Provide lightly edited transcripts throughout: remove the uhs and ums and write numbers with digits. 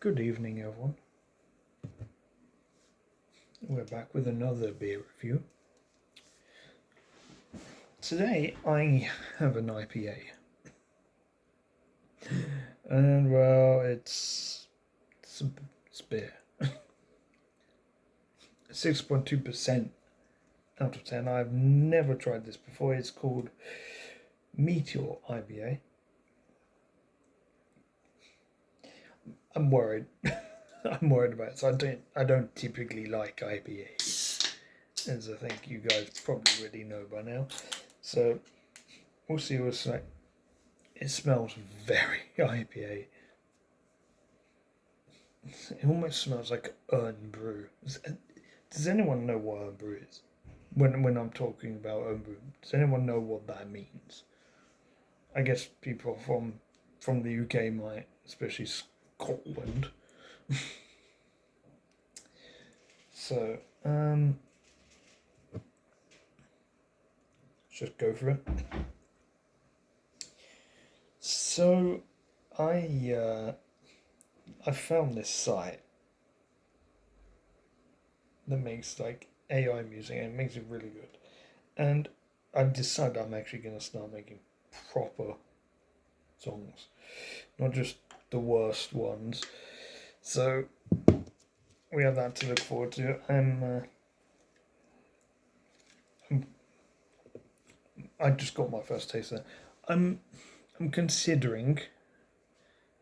Good evening, everyone. We're back with another beer review. Today I have an IPA. And well, it's beer. 6.2% out of 10. I've never tried this before. It's called Meteor IPA. I'm worried. I'm worried about it. So I don't typically like IPAs, as I think you guys probably already know by now. So we'll see what's like. It smells very IPA. It almost smells like urn brew. Does anyone know what urn brew is? When I'm talking about urn brew, does anyone know what that means? I guess people from the UK might, especially Scotland. So, let's just go for it. So, I found this site that makes like AI music and it makes it really good. And I've decided I'm actually going to start making proper songs, not just the worst ones. So we have that to look forward to. I just got my first taste there. I'm considering,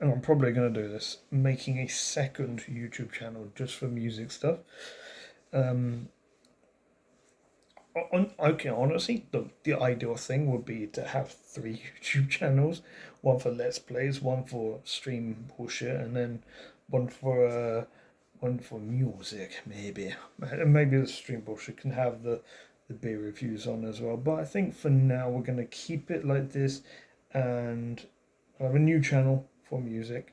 and I'm probably going to do this, making a second YouTube channel just for music stuff. Okay, honestly, the ideal thing would be to have 3 YouTube channels: one for Let's Plays, one for stream bullshit, and then one for music. Maybe the stream bullshit can have the beer reviews on as well. But I think for now we're gonna keep it like this, and I have a new channel for music.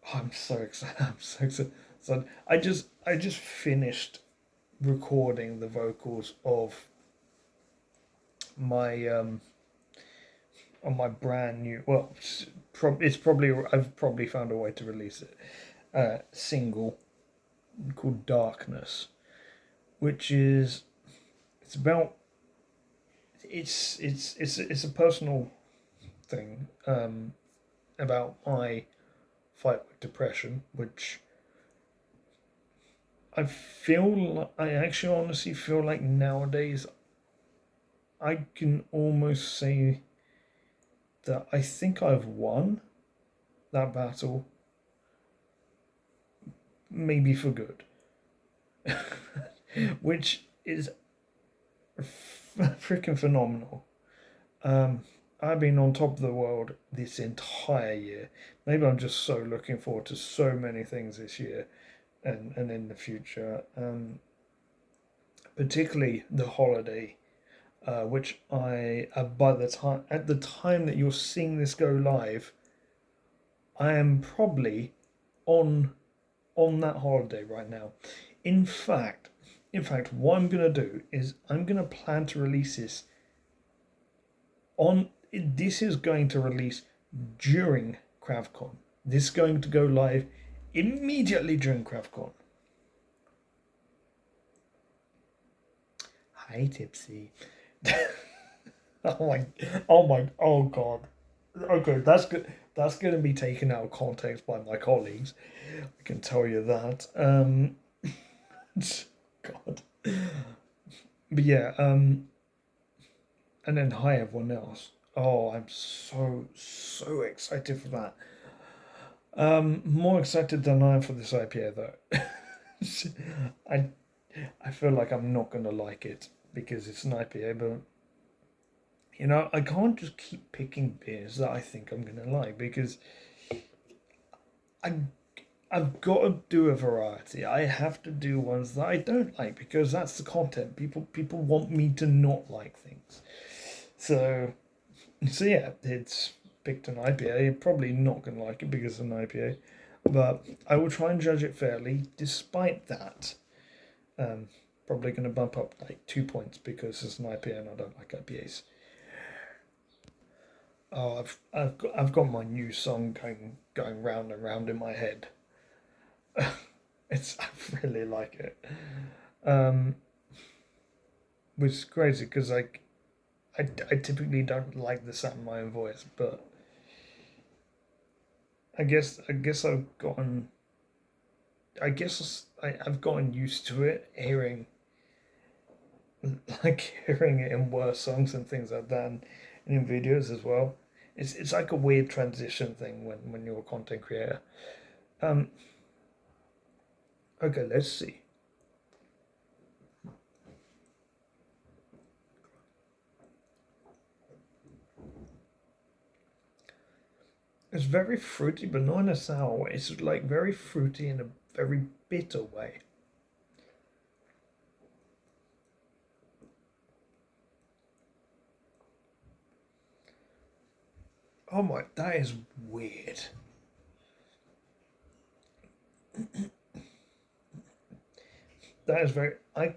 Oh, I'm so excited! I'm so excited. So I just finished recording the vocals of my on my brand new, well, it's probably, I've probably found a way to release it, single called Darkness, which is, it's about, it's a personal thing, about my fight with depression, which I actually honestly feel like nowadays I can almost say that I think I've won that battle, maybe for good, which is freaking phenomenal. I've been on top of the world this entire year. Maybe I'm just so looking forward to so many things this year and in the future. Particularly the holiday, which by the time at the time that you're seeing this go live, I am probably on that holiday right now. In fact, what I'm gonna do is I'm gonna plan to release this on. This is going to release during CravCon. This is going to go live immediately during CravCon. Hi, Tipsy. Oh god. Okay, that's good. That's going to be taken out of context by my colleagues. I can tell you that. God. But yeah. And then hi everyone else. Oh, I'm so excited for that. More excited than I am for this IPA though. I I feel like I'm not gonna like it because it's an IPA, but I can't just keep picking beers that I think I'm gonna like because I I've got to do a variety. I have to do ones that I don't like because that's the content. People want me to not like things. So yeah, it's picked an IPA. Probably not gonna like it because it's an IPA, but I will try and judge it fairly. Despite that, probably gonna bump up like 2 points because it's an IPA and I don't like IPAs. Oh, I've got my new song going round and round in my head. I really like it. Um, which is crazy because I typically don't like the sound of my own voice, but I guess I've gotten used to it, hearing it in worse songs and things like that, and in videos as well. It's like a weird transition thing when you're a content creator. Um, okay, let's see. It's very fruity, but not in a sour way. It's like very fruity in a very bitter way. Oh my, that is weird. That is very. I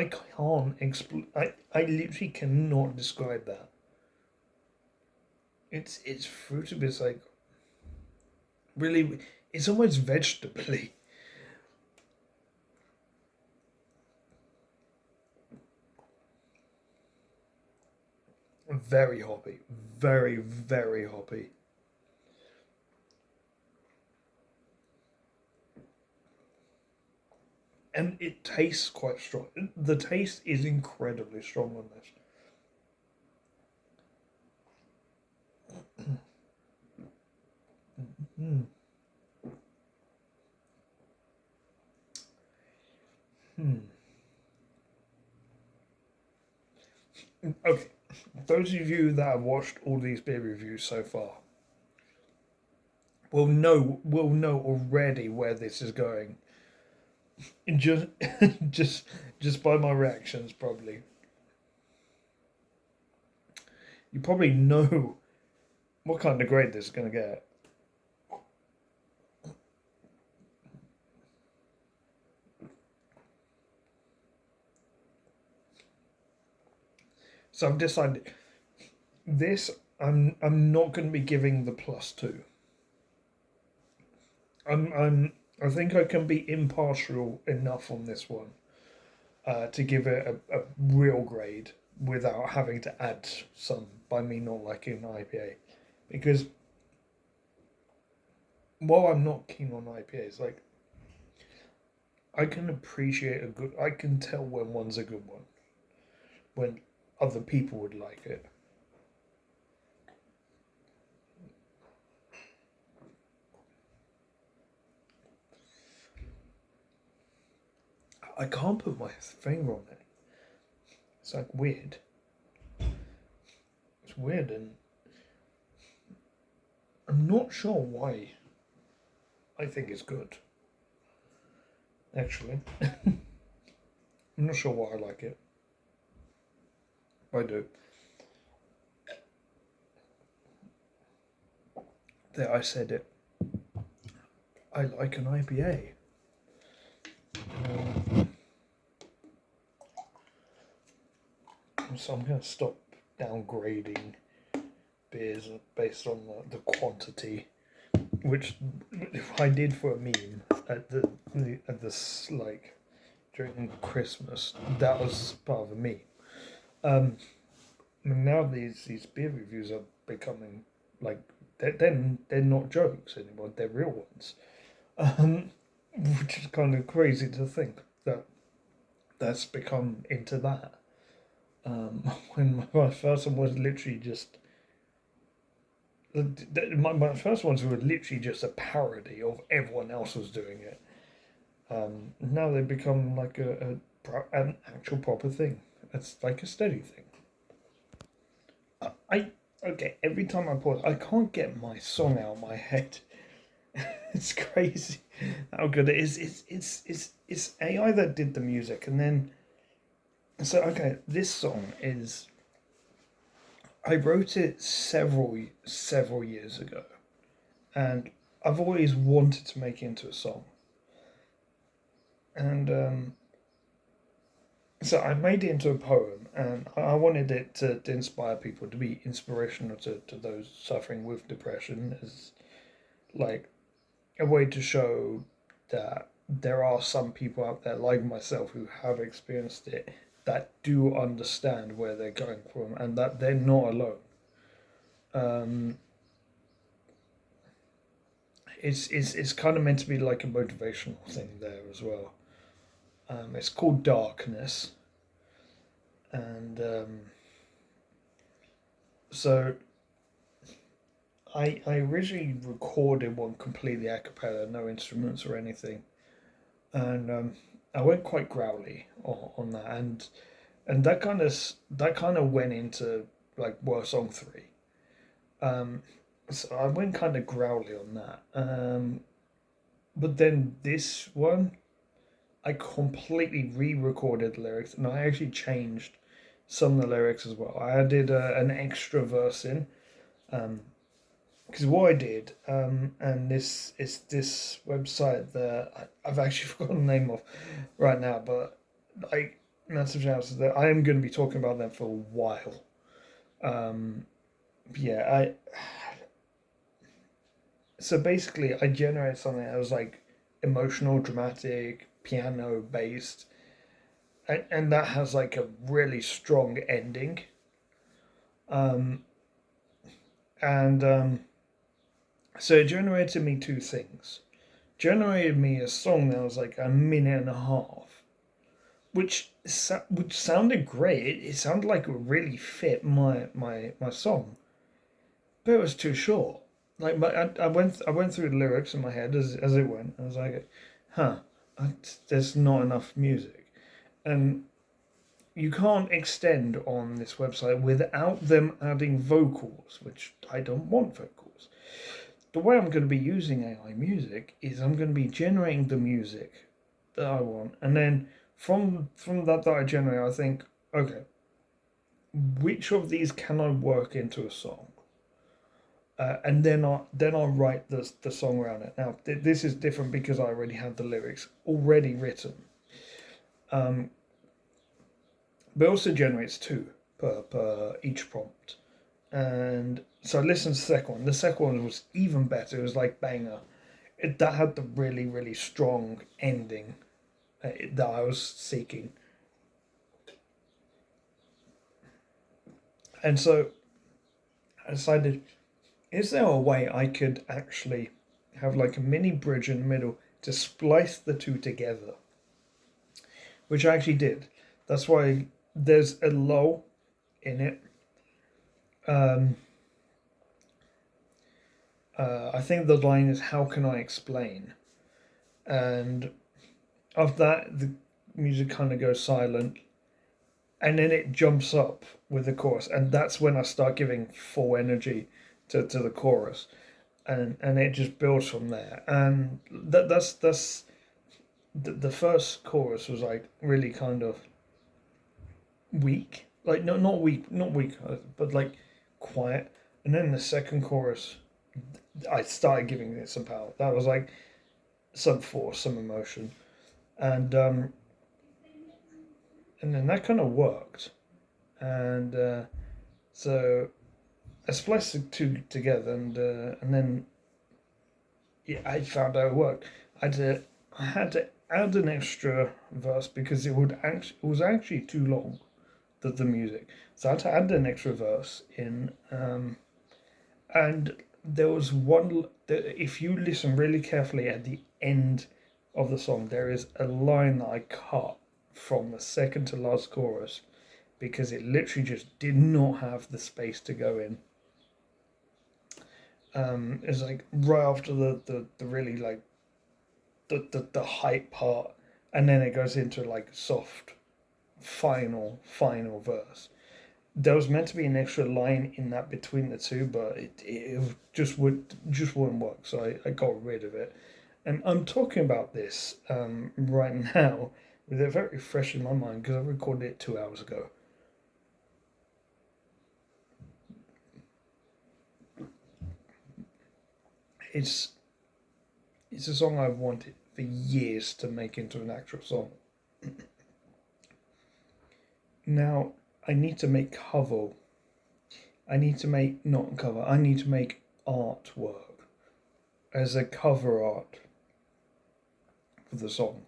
can't explain. I literally cannot describe that. It's fruity, but it's like really. It's almost vegetably. Very hoppy. Very very hoppy. And it tastes quite strong. The taste is incredibly strong on this. Mm. Hmm. Okay, those of you that have watched all these beer reviews so far will know already where this is going. Just just just by my reactions, probably you probably know what kind of grade this is going to get. So I've decided this. I'm not going to be giving the +2. I think I can be impartial enough on this one to give it a real grade without having to add some by me not liking IPA. Because while I'm not keen on IPAs, like I can appreciate a good. I can tell when one's a good one when other people would like it. I can't put my finger on it. It's like weird. It's weird, and I'm not sure why I think it's good. Actually, I'm not sure why I like it. I do. There, I said it. I like an IPA. So I'm going to stop downgrading beers based on the quantity, which I did for a meme at at this like during Christmas. That was part of a meme. Um, I mean, now these beer reviews are becoming like they're not jokes anymore. They're real ones, um, which is kind of crazy to think that that's become into that. When my first one was literally just my first ones were literally just a parody of everyone else was doing it. Now they've become like an actual proper thing. It's like a steady thing. I okay. Every time I pause, I can't get my song out of my head. It's crazy how good it is. It's AI that did the music, and then so okay. This song is I wrote it several years ago, and I've always wanted to make it into a song. And So I made it into a poem, and I wanted it to inspire people, to be inspirational to those suffering with depression, as like a way to show that there are some people out there like myself who have experienced it, that do understand where they're going from, and that they're not alone. Um, it's kind of meant to be like a motivational thing there as well. It's called Darkness, and so I originally recorded one completely a cappella, no instruments or anything, and I went quite growly on that, and that kind of went into like Worst Song 3. Um, so I went kind of growly on that. But then this one, I completely re-recorded the lyrics, and I actually changed some of the lyrics as well. I added an extra verse in, because what I did, and this is this website that I've actually forgotten the name of right now, but like massive shouts that I am going to be talking about them for a while. Um, yeah, I so basically I generated something that was like emotional, dramatic, piano based, and that has like a really strong ending. Um, and So it generated me two things. Generated me a song that was like a minute and a half, which sounded great. It sounded like it really fit my song, but it was too short. Like I went through the lyrics in my head as it went. I was like, huh, there's not enough music, and you can't extend on this website without them adding vocals, which I don't want vocals. The way I'm going to be using AI music is I'm going to be generating the music that I want, and then from that I generate, I think, okay, which of these can I work into a song? And then I'll write the song around it. Now this is different because I already had the lyrics already written, um, but it also generates two per each prompt. And so I listened to the second one. The second one was even better. It was like banger. That had the really strong ending that I was seeking. And so I decided, is there a way I could actually have like a mini bridge in the middle to splice the two together? Which I actually did. That's why there's a lull in it. Um, I think the line is, "How can I explain?" And after that, the music kind of goes silent, and then it jumps up with the chorus, and that's when I start giving full energy to the chorus, and it just builds from there. And that's the first chorus was like really kind of weak, like no, not weak, but like quiet. And then the second chorus, I started giving it some power. That was like some force, some emotion, and and then that kind of worked. And so I spliced the two together, and then yeah, I found out it worked. I had to add an extra verse because it was actually too long, the music. So I had to add an extra verse in, and there was one. If you listen really carefully at the end of the song, there is a line that I cut from the second to last chorus because it literally just did not have the space to go in. It's like right after the really like the hype part, and then it goes into like soft final verse. There was meant to be an extra line in that between the two, but it just wouldn't work. So I got rid of it, and I'm talking about this right now with it very fresh in my mind because I recorded it 2 hours ago. It's it's a song I've wanted for years to make into an actual song. Now I need to make cover. I need to make not cover. I need to make artwork as a cover art for the song.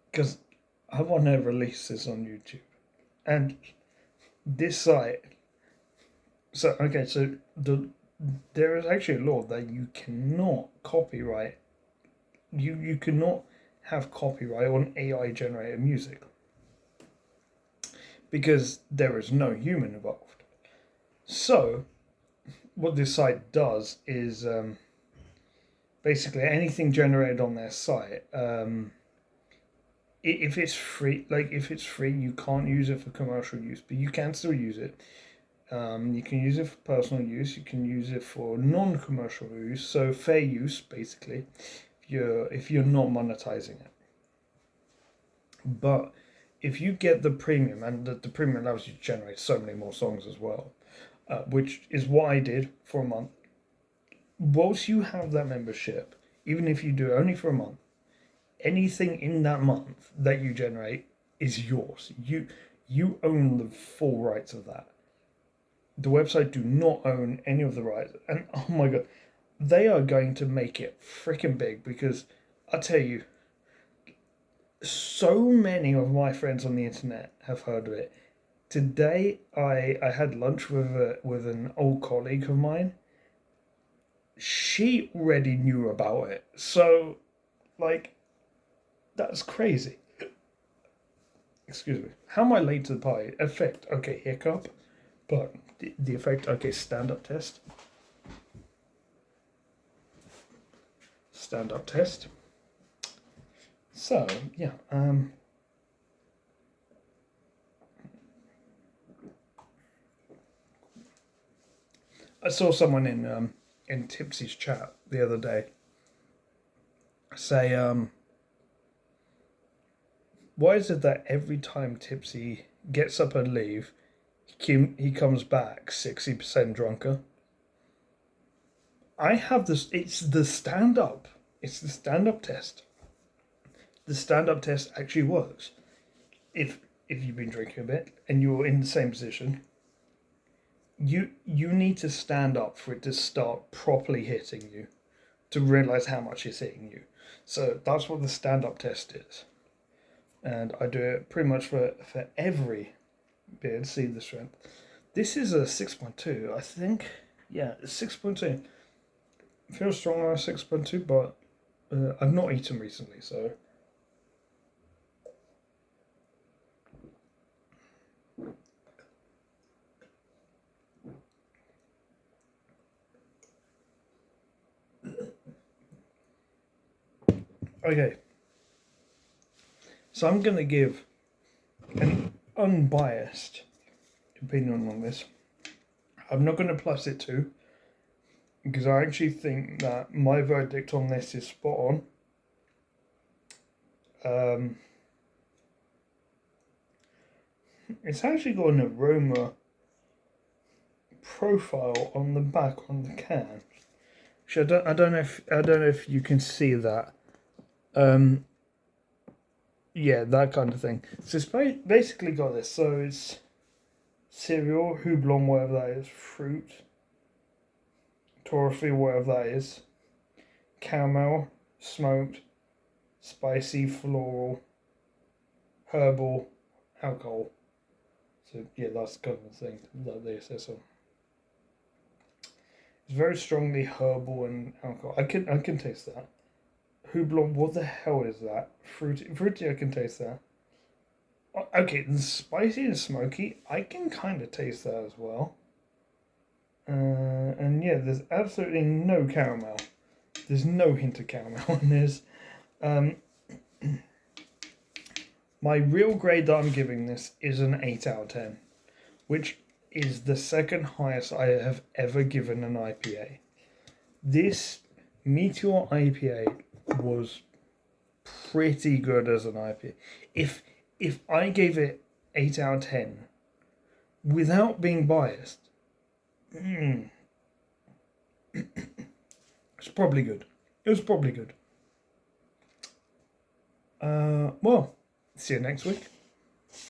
Because I want to release this on YouTube, and this site. So okay, so there is actually a law that you cannot copyright. You cannot have copyright on AI generated music because there is no human involved. So what this site does is basically anything generated on their site. If it's free, you can't use it for commercial use, but you can still use it. You can use it for personal use. You can use it for non-commercial use, so fair use, basically. If you're not monetizing it, but if you get the premium, and the premium allows you to generate so many more songs as well, which is what I did for a month. Once you have that membership, even if you do it only for a month, anything in that month that you generate is yours. You own the full rights of that. The website do not own any of the rights, and oh my god, they are going to make it freaking big because I tell you, so many of my friends on the internet have heard of it. Today, I had lunch with an old colleague of mine. She already knew about it, so like that's crazy. Excuse me. How am I late to the party? Effect. Okay, hiccup. But the effect. Okay, stand up test. Stand up test. So yeah. I saw someone in Tipsy's chat the other day say why is it that every time Tipsy gets up and leave, he comes back 60% drunker? I have this. It's the stand up. It's the stand up test. The stand up test actually works. If you've been drinking a bit and you're in the same position, you need to stand up for it to start properly hitting you, to realize how much it's hitting you. So that's what the stand up test is. And I do it pretty much for every beer to see the strength. This is a 6.2, I think. Yeah, 6.2. Feels stronger on 6.2, but I've not eaten recently, so. Okay. So I'm going to give an unbiased opinion on this. I'm not going to plus it too, because I actually think that my verdict on this is spot on. It's actually got an aroma profile on the back on the can. Which I don't know if you can see that. Yeah, that kind of thing. So it's basically got this. So it's cereal, houblon, whatever that is, fruit, toffee, whatever that is, caramel, smoked, spicy, floral, herbal, alcohol. So yeah, that's the kind of thing that they say so. It's very strongly herbal and alcohol. I can taste that. Houblon, what the hell is that? Fruity, I can taste that. Okay, the spicy and smoky, I can kind of taste that as well. And yeah, there's absolutely no caramel. There's no hint of caramel in this. My real grade that I'm giving this is an 8 out of 10, which is the second highest I have ever given an IPA. This Meteor IPA was pretty good as an IPA. If I gave it 8 out of 10 without being biased, it's probably good. It was probably good. Well, See you next week.